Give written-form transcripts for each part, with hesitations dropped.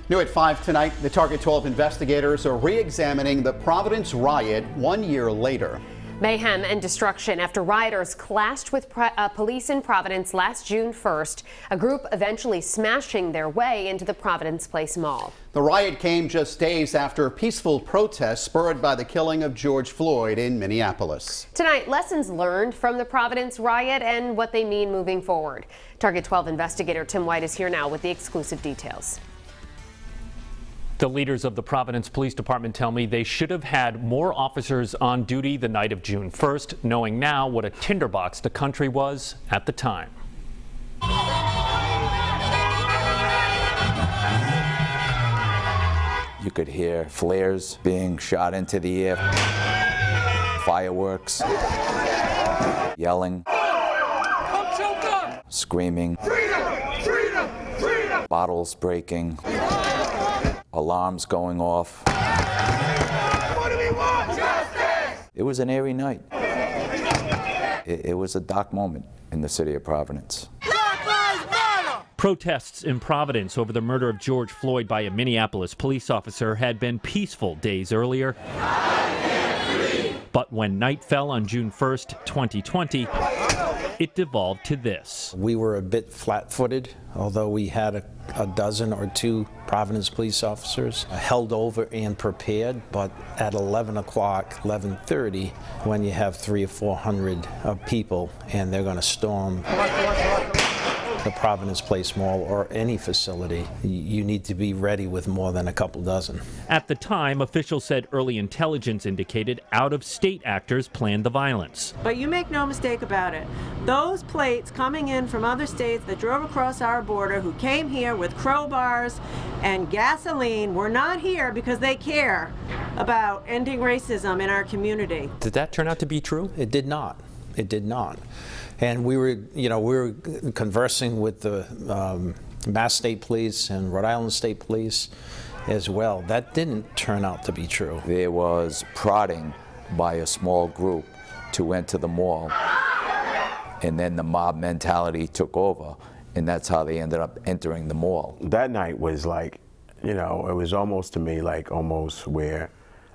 New at 5 tonight, the Target 12 investigators are re-examining the Providence riot 1 year later. Mayhem and destruction after rioters clashed with police in Providence last June 1st, a group eventually smashing their way into the Providence Place mall. The riot came just days after peaceful protests spurred by the killing of George Floyd in Minneapolis. Tonight, lessons learned from the Providence riot and what they mean moving forward. Target 12 investigator Tim White is here now with the exclusive details. The leaders of the Providence Police Department tell me they should have had more officers on duty the night of June 1st, knowing now what a tinderbox the country was at the time. You could hear flares being shot into the air, fireworks, yelling, screaming, bottles breaking, alarms going off. What do we want? Justice! It was an airy night. It was a dark moment in the city of Providence. Protests in Providence over the murder of George Floyd by a Minneapolis police officer had been peaceful days earlier. But when night fell on June 1st, 2020, it devolved to this. We were a bit flat-footed, although we had a dozen or two Providence police officers held over and prepared, but at 11 o'clock, 11:30, when you have 300 or 400 people and they're going to storm the Providence Place Mall or any facility, you need to be ready with more than a couple dozen. At the time, officials said early intelligence indicated out-of-state actors planned the violence. But you make no mistake about it. Those plates coming in from other states that drove across our border, who came here with crowbars and gasoline, were not here because they care about ending racism in our community. Did that turn out to be true? It did not. It did not. And we were conversing with the Mass State Police and Rhode Island State Police as well. That didn't turn out to be true. There was prodding by a small group to enter the mall, and then the mob mentality took over, and that's how they ended up entering the mall. That night was like, it was almost to me like almost where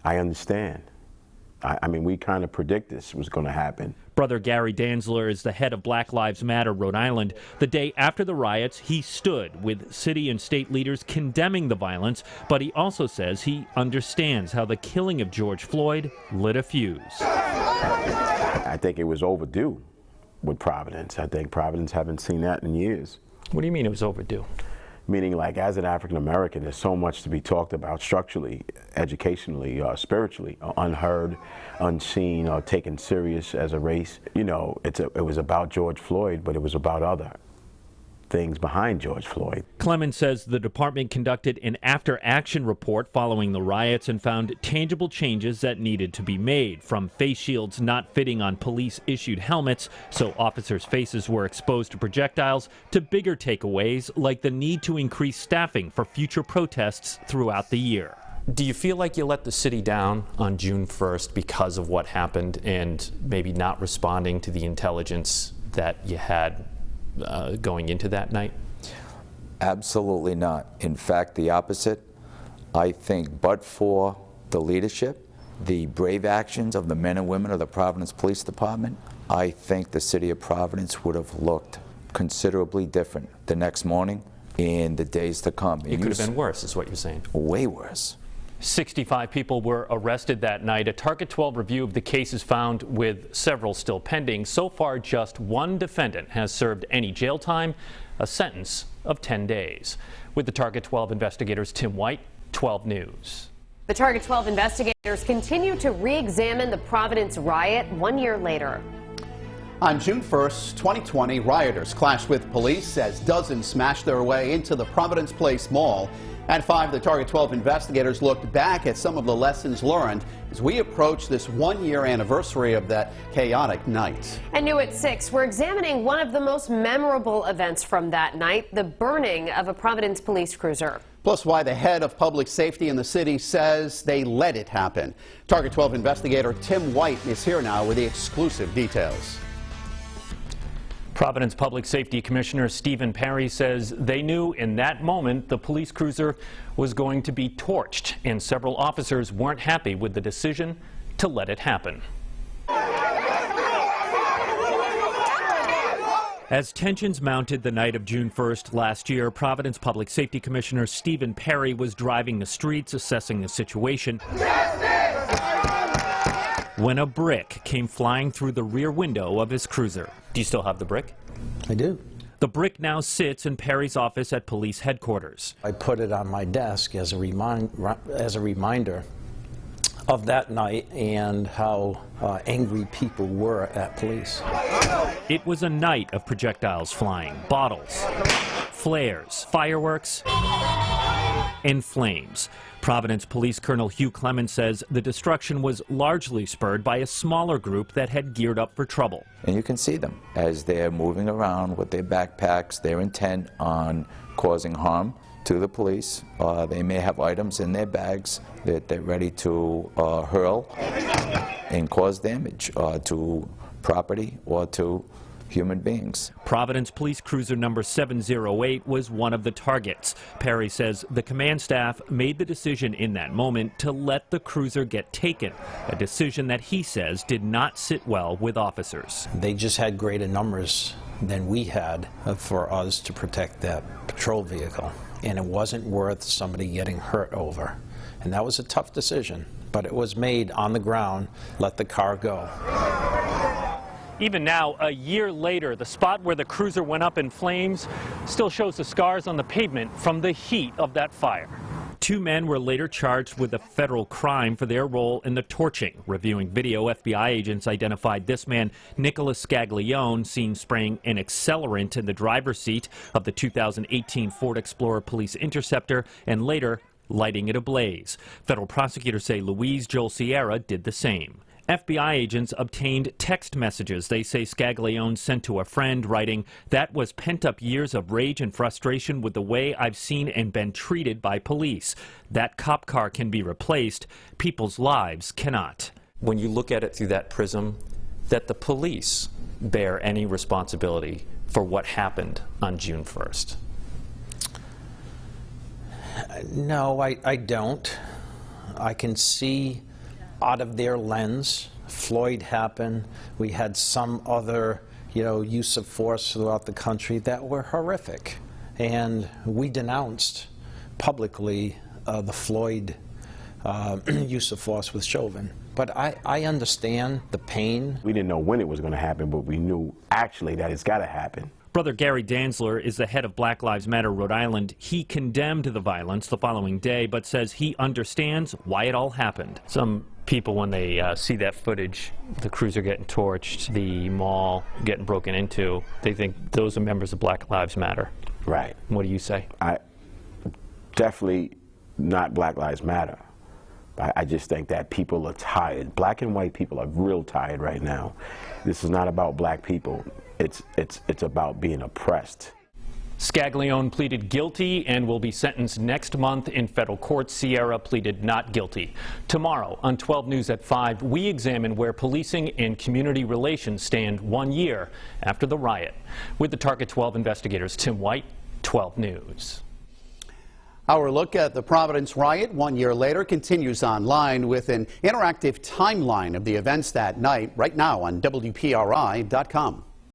I understand. I mean, we kind of predict this was going to happen. Brother Gary Danzler is the head of Black Lives Matter Rhode Island. The day after the riots, he stood with city and state leaders condemning the violence, but he also says he understands how the killing of George Floyd lit a fuse. I think it was overdue with Providence. I think Providence haven't seen that in years. What do you mean it was overdue? Meaning, like, as an African American, there's so much to be talked about structurally, educationally, spiritually, unheard, unseen, or taken serious as a race. It was about George Floyd, but it was about other things behind George Floyd. Clemens says the department conducted an after-action report following the riots and found tangible changes that needed to be made, from face shields not fitting on police-issued helmets so officers' faces were exposed to projectiles, to bigger takeaways like the need to increase staffing for future protests throughout the year. Do you feel like you let the city down on June 1st because of what happened and maybe not responding to the intelligence that you had going into that night? Absolutely not. In fact, the opposite. I think but for the leadership, the brave actions of the men and women of the Providence Police Department, I think the city of Providence would have looked considerably different the next morning and the days to come. It could have been worse, is what you're saying. Way worse. 65 people were arrested that night. A Target 12 review of the cases found, with several still pending. So far, just one defendant has served any jail time, a sentence of 10 days. With the Target 12 investigators, Tim White, 12 News. The Target 12 investigators continue to re-examine the Providence riot 1 year later. On June 1st, 2020, rioters clashed with police as dozens smashed their way into the Providence Place Mall. At 5, the Target 12 investigators looked back at some of the lessons learned as we approach this 1 year anniversary of that chaotic night. And new at 6, we're examining one of the most memorable events from that night, the burning of a Providence police cruiser. Plus, why the head of public safety in the city says they let it happen. Target 12 investigator Tim White is here now with the exclusive details. Providence Public Safety Commissioner Stephen Perry says they knew in that moment the police cruiser was going to be torched, and several officers weren't happy with the decision to let it happen. As tensions mounted the night of June 1st last year, Providence Public Safety Commissioner Stephen Perry was driving the streets assessing the situation when a brick came flying through the rear window of his cruiser. Do you still have the brick? I do. The brick now sits in Perry's office at police headquarters. I put it on my desk as a reminder of that night and how angry people were at police. It was a night of projectiles flying, bottles, flares, fireworks, and flames. Providence Police Colonel Hugh Clemens says the destruction was largely spurred by a smaller group that had geared up for trouble. And you can see them as they're moving around with their backpacks, their intent on causing harm to the police. They may have items in their bags that they're ready to hurl and cause damage to property or to human beings. Providence Police Cruiser number 708 was one of the targets. Perry says the command staff made the decision in that moment to let the cruiser get taken, a decision that he says did not sit well with officers. They just had greater numbers than we had for us to protect that patrol vehicle, and it wasn't worth somebody getting hurt over. And that was a tough decision, but it was made on the ground. Let the car go. Even now, a year later, the spot where the cruiser went up in flames still shows the scars on the pavement from the heat of that fire. Two men were later charged with a federal crime for their role in the torching. Reviewing video, FBI agents identified this man, Nicholas Scaglione, seen spraying an accelerant in the driver's seat of the 2018 Ford Explorer Police Interceptor and later lighting it ablaze. Federal prosecutors say Louise Joel Sierra did the same. FBI agents obtained text messages they say Scaglione sent to a friend, writing, "That was pent-up years of rage and frustration with the way I've seen and been treated by police. That cop car can be replaced. People's lives cannot." When you look at it through that prism, that the police bear any responsibility for what happened on June 1st? No, I don't. I can see out of their lens. Floyd happened. We had some other, use of force throughout the country that were horrific. And we denounced publicly the Floyd use of force with Chauvin. But I understand the pain. We didn't know when it was going to happen, but we knew actually that it's got to happen. Brother Gary Danzler is the head of Black Lives Matter Rhode Island. He condemned the violence the following day, but says he understands why it all happened. Some people, when they see that footage, the cruiser getting torched, the mall getting broken into, they think those are members of Black Lives Matter. Right. What do you say? Definitely not Black Lives Matter. I just think that people are tired. Black and white people are real tired right now. This is not about black people. It's about being oppressed. Scaglione pleaded guilty and will be sentenced next month in federal court. Sierra pleaded not guilty. Tomorrow on 12 News at 5, we examine where policing and community relations stand 1 year after the riot. With the Target 12 investigators, Tim White, 12 News. Our look at the Providence riot 1 year later continues online with an interactive timeline of the events that night right now on WPRI.com.